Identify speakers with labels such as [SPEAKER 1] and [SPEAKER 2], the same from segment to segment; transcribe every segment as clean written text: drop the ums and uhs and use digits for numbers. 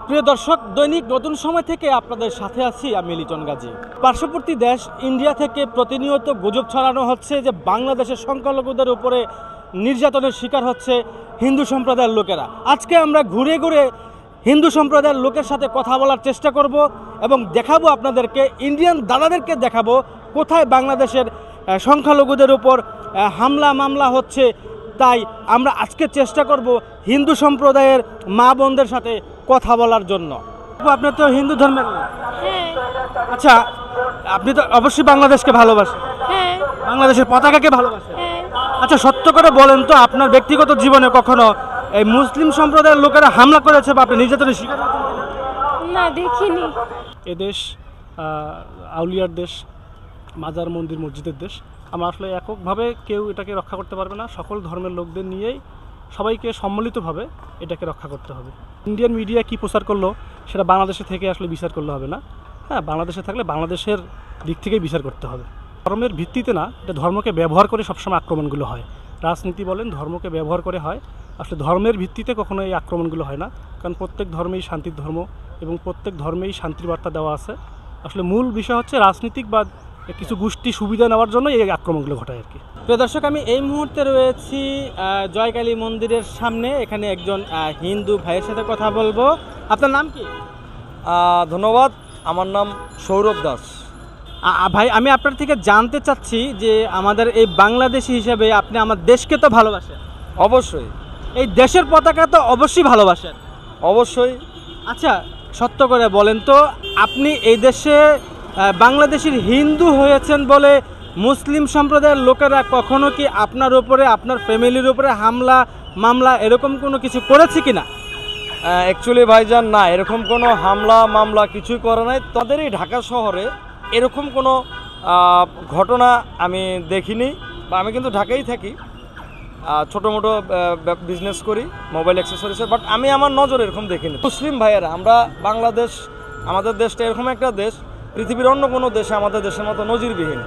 [SPEAKER 1] প্রিয় দর্শক, দৈনিক নতুন সময় থেকে আপনাদের সাথে আছি আমি লিটন গাজী। পার্শ্ববর্তী দেশ ইন্ডিয়া থেকে প্রতিনিয়ত গুজব ছড়ানো হচ্ছে যে বাংলাদেশের সংখ্যালঘুদের উপরে নির্যাতনের শিকার হচ্ছে হিন্দু সম্প্রদায়ের লোকেরা। আজকে আমরা ঘুরে ঘুরে হিন্দু সম্প্রদায়ের লোকের সাথে কথা বলার চেষ্টা করব এবং দেখাবো আপনাদেরকে, ইন্ডিয়ান দাদাদেরকে দেখাবো কোথায় বাংলাদেশের সংখ্যালঘুদের উপর হামলা মামলা হচ্ছে। তাই আমরা আজকে চেষ্টা করব হিন্দু সম্প্রদায়ের মা বোনদের সাথে কথা বলার জন্য। আপনি তো হিন্দু ধর্মের লোক।
[SPEAKER 2] হ্যাঁ।
[SPEAKER 1] আচ্ছা, আপনি তো অবশ্যই বাংলাদেশকে ভালোবাসেন।
[SPEAKER 2] হ্যাঁ।
[SPEAKER 1] বাংলাদেশের পতাকাকে ভালোবাসেন।
[SPEAKER 2] হ্যাঁ।
[SPEAKER 1] আচ্ছা, সত্য করে বলেন তো, আপনার ব্যক্তিগত জীবনে কখনো এই মুসলিম সম্প্রদায়ের লোকেরা হামলা করেছে বা আপনি নির্যাতনের শিকার হয়েছেন?
[SPEAKER 2] না, দেখিনি।
[SPEAKER 3] এদেশ আউলিয়ার দেশ, মাজার মন্দির মসজিদের দেশ। আমরা আসলে এককভাবে কেউ এটাকে রক্ষা করতে পারবে না। সকল ধর্মের লোকদের নিয়েই সবাইকে সম্মিলিতভাবে এটাকে রক্ষা করতে হবে। ইন্ডিয়ান মিডিয়া কি প্রচার করলো সেটা বাংলাদেশে থেকে আসলে বিচার করলে হবে না। হ্যাঁ, বাংলাদেশে থাকলে বাংলাদেশের দিক থেকেই বিচার করতে হবে। ধর্মের ভিত্তিতে না, এটা ধর্মকে ব্যবহার করে সবসময় আক্রমণগুলো হয়। রাজনীতি বলেন, ধর্মকে ব্যবহার করে হয়। আসলে ধর্মের ভিত্তিতে কখনো এই আক্রমণগুলো হয় না, কারণ প্রত্যেক ধর্মেই শান্তির ধর্ম এবং প্রত্যেক ধর্মেই শান্তির বার্তা দেওয়া আছে। আসলে মূল বিষয় হচ্ছে রাজনীতিক বা কিছু গোষ্ঠী সুবিধা নেওয়ার জন্য এই আক্রমণগুলো ঘটায় আর কি।
[SPEAKER 1] প্রিয় দর্শক, আমি এই মুহূর্তে রয়েছি জয়কালী মন্দিরের সামনে। এখানে একজন হিন্দু ভাইয়ের সাথে কথা বলবো। আপনার নাম কি?
[SPEAKER 4] ধন্যবাদ, আমার নাম সৌরভ দাস।
[SPEAKER 1] ভাই, আমি আপনার থেকে জানতে চাচ্ছি যে আমাদের এই বাংলাদেশি হিসেবে আপনি আমার দেশকে তো ভালোবাসেন।
[SPEAKER 4] অবশ্যই।
[SPEAKER 1] এই দেশের পতাকা তো অবশ্যই ভালোবাসেন।
[SPEAKER 4] অবশ্যই।
[SPEAKER 1] আচ্ছা, সত্য করে বলেন তো, আপনি এই দেশে বাংলাদেশের হিন্দু হয়েছেন বলে মুসলিম সম্প্রদায়ের লোকেরা কখনো কি আপনার উপরে, আপনার ফ্যামিলির উপরে হামলা মামলা এরকম কোনো কিছু করেছে কিনা?
[SPEAKER 4] অ্যাকচুয়ালি ভাইজান, না, এরকম কোনো হামলা মামলা কিছুই করে নাই। তাদের এই ঢাকা শহরে এরকম কোনো ঘটনা আমি দেখিনি, বা আমি কিন্তু ঢাকায় থাকি, ছোটো মোটো বিজনেস করি মোবাইল অ্যাক্সেসরিজের, বাট আমি আমার নজর এরকম দেখিনি। মুসলিম ভাইয়েরা, আমরা বাংলাদেশ, আমাদের দেশটা এরকম একটা দেশ, পৃথিবীর অন্য কোনো দেশে আমাদের দেশের মতো নজিরবিহীন।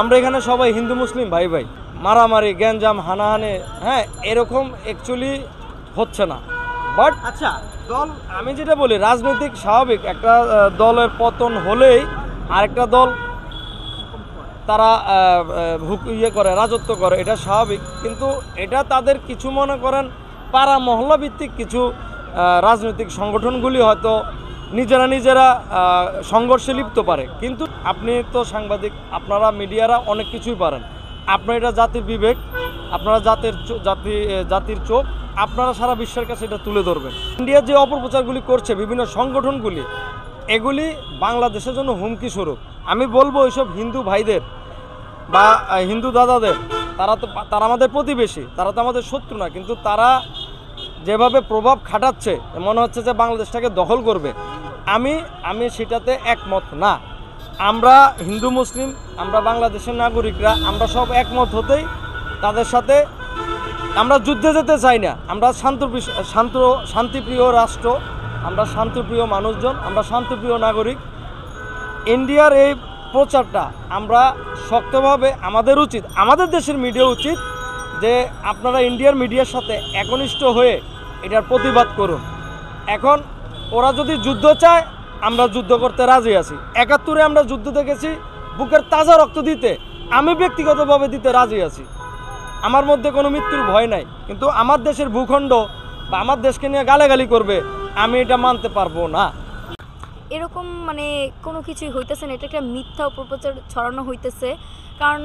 [SPEAKER 4] আমরা এখানে সবাই হিন্দু মুসলিম ভাই ভাই, মারামারি গ্যাঞ্জাম হানাহানি, হ্যাঁ, এরকম অ্যাকচুয়ালি হচ্ছে না। বাট
[SPEAKER 1] আচ্ছা,
[SPEAKER 4] দল, আমি যেটা বলি, রাজনৈতিক স্বাভাবিক, একটা দলের পতন হলেই আরেকটা দল তারা করে, রাজত্ব করে, এটা স্বাভাবিক। কিন্তু এটা তাদের কিছু মনে করেন পাড়া মহল্লা ভিত্তিক কিছু রাজনৈতিক সংগঠনগুলি হয়তো নিজেরা সংঘর্ষে লিপ্ত পারে। কিন্তু আপনি তো সাংবাদিক, আপনারা মিডিয়ারা অনেক কিছুই পারেন। আপনার এটা জাতির বিবেক, আপনারা জাতির চোখ, আপনারা সারা বিশ্বের কাছে এটা তুলে ধরবেন। ইন্ডিয়া যে অপপ্রচারগুলি করছে বিভিন্ন সংগঠনগুলি, এগুলি বাংলাদেশের জন্য হুমকি স্বরূপ। আমি বলবো এইসব হিন্দু ভাইদের বা হিন্দু দাদাদের, তারা আমাদের প্রতিবেশী, তারা তো আমাদের শত্রু না, কিন্তু তারা যেভাবে প্রভাব খাটাচ্ছে, মনে হচ্ছে যে বাংলাদেশটাকে দখল করবে। আমি সেটাতে একমত না। আমরা হিন্দু মুসলিম, আমরা বাংলাদেশের নাগরিকরা, আমরা সব একমত হতেই তাদের সাথে আমরা যুদ্ধে যেতে চাই না। আমরা শান্তিপ্রিয় রাষ্ট্র, আমরা শান্তিপ্রিয় মানুষজন, আমরা শান্তিপ্রিয় নাগরিক। ইন্ডিয়ার এই প্রচারটা আমরা শক্তভাবে, আমাদের উচিত, আমাদের দেশের মিডিয়া উচিত যে আপনারা ইন্ডিয়ার মিডিয়ার সাথে একনিষ্ঠ হয়ে এটার প্রতিবাদ করুন। এখন ওরা যদি যুদ্ধ চায়, আমরা যুদ্ধ করতে রাজি আছি। ৭১-এ আমরা যুদ্ধ দেখেছি, বুকের তাজা রক্ত দিতে আমি ব্যক্তিগতভাবে দিতে রাজি আছি। আমার মধ্যে কোনো মৃত্যুর ভয় নাই। কিন্তু আমার দেশের ভূখণ্ড বা আমার দেশকে নিয়ে গালাগালি করবে, আমি এটা মানতে পারবো না।
[SPEAKER 2] এরকম কোনো কিছুই হইতেছে না, এটা একটা মিথ্যা অপপ্রচার ছড়ানো হইতেছে। কারণ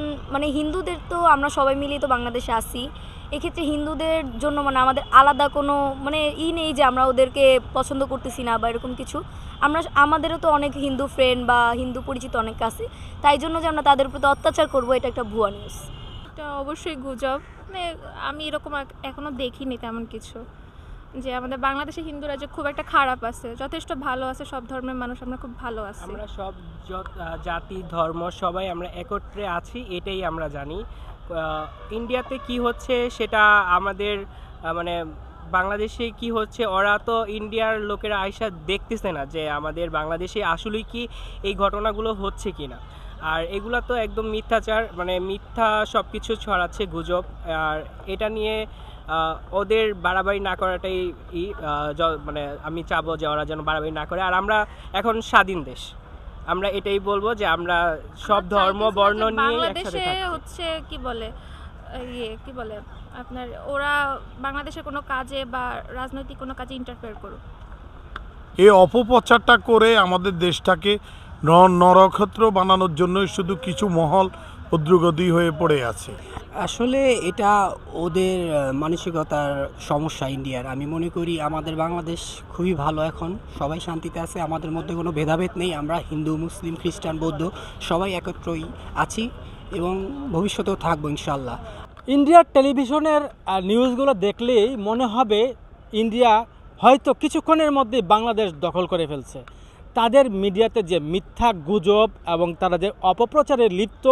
[SPEAKER 2] হিন্দুদের তো আমরা সবাই মিলেই তো বাংলাদেশে আসি। এক্ষেত্রে হিন্দুদের জন্য আমাদের আলাদা কোনো নেই যে আমরা ওদেরকে পছন্দ করতেছি না বা এরকম কিছু। আমাদেরও তো অনেক হিন্দু ফ্রেন্ড বা হিন্দু পরিচিত অনেক আছে, তাই জন্য যে আমরা তাদের প্রতি অত্যাচার করবো, এটা একটা ভুয়া নিউজ।
[SPEAKER 5] এটা অবশ্যই গুজব। আমি এরকম এখনো দেখিনি তেমন কিছু, যে আমাদের বাংলাদেশে হিন্দুরা যে খুব একটা খারাপ আছে, যথেষ্ট ভালো আছে। সব ধর্মের মানুষ আমরা খুব ভালো আছি।
[SPEAKER 6] আমরা সব জাতি ধর্ম সবাই আমরা একত্রে আছি, এটাই আমরা জানি। ইন্ডিয়াতে কি হচ্ছে সেটা আমাদের বাংলাদেশে কি হচ্ছে, ওরা তো ইন্ডিয়ার লোকেরা আইসা দেখতেছে না যে আমাদের বাংলাদেশে আসলেই কি এই ঘটনাগুলো হচ্ছে কি না। আর এগুলা তো একদম মিথ্যাচার, মিথ্যা সব কিছু ছড়াচ্ছে, গুজব। আর এটা নিয়ে ওদের বাড়াবাড়ি না করাটাই মানে আমি চাবো যে ওরা যেন বাড়াবাড়ি না করে। আর আমরা এখন স্বাধীন দেশ, আমরা এটাই বলবো যে আমরা সব ধর্ম বর্ণ নিয়ে
[SPEAKER 5] বাংলাদেশে হচ্ছে কি বলে কি বলে আপনার ওরা বাংলাদেশের কোনো কাজে বা রাজনৈতিক কোনো কাজে ইন্টারফেয়ার করুক।
[SPEAKER 7] এই অপপ্রচারটা করে আমাদের দেশটাকে নরক্ষেত্র বানানোর জন্যই শুধু কিছু মহল উদ্রগতি হয়ে পড়ে আছে।
[SPEAKER 8] আসলে এটা ওদের মানসিকতার সমস্যা ইন্ডিয়ার। আমি মনে করি আমাদের বাংলাদেশ খুবই ভালো, এখন সবাই শান্তিতে আছে, আমাদের মধ্যে কোনো ভেদাভেদ নেই। আমরা হিন্দু, মুসলিম, খ্রিস্টান, বৌদ্ধ সবাই একত্রই আছি এবং ভবিষ্যতেও থাকবো ইনশাল্লাহ।
[SPEAKER 1] ইন্ডিয়ার টেলিভিশনের নিউজগুলো দেখলেই মনে হবে ইন্ডিয়া হয়তো কিছুক্ষণের মধ্যে বাংলাদেশ দখল করে ফেলছে। তাদের মিডিয়াতে যে মিথ্যা গুজব এবং তারা যে অপপ্রচারে লিপ্ত,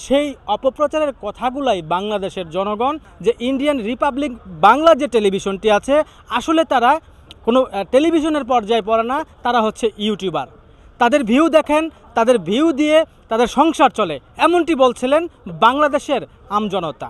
[SPEAKER 1] সেই অপপ্রচারের কথাগুলাই বাংলাদেশের জনগণ, যে ইন্ডিয়ান রিপাবলিক বাংলা যে টেলিভিশনটি আছে, আসলে তারা কোনো টেলিভিশনের পর্যায়ে পড়ে না, তারা হচ্ছে ইউটিউবার। তাদের ভিউ দেখেন, তাদের ভিউ দিয়ে তাদের সংসার চলে, এমনটি বলছিলেন বাংলাদেশের আমজনতা।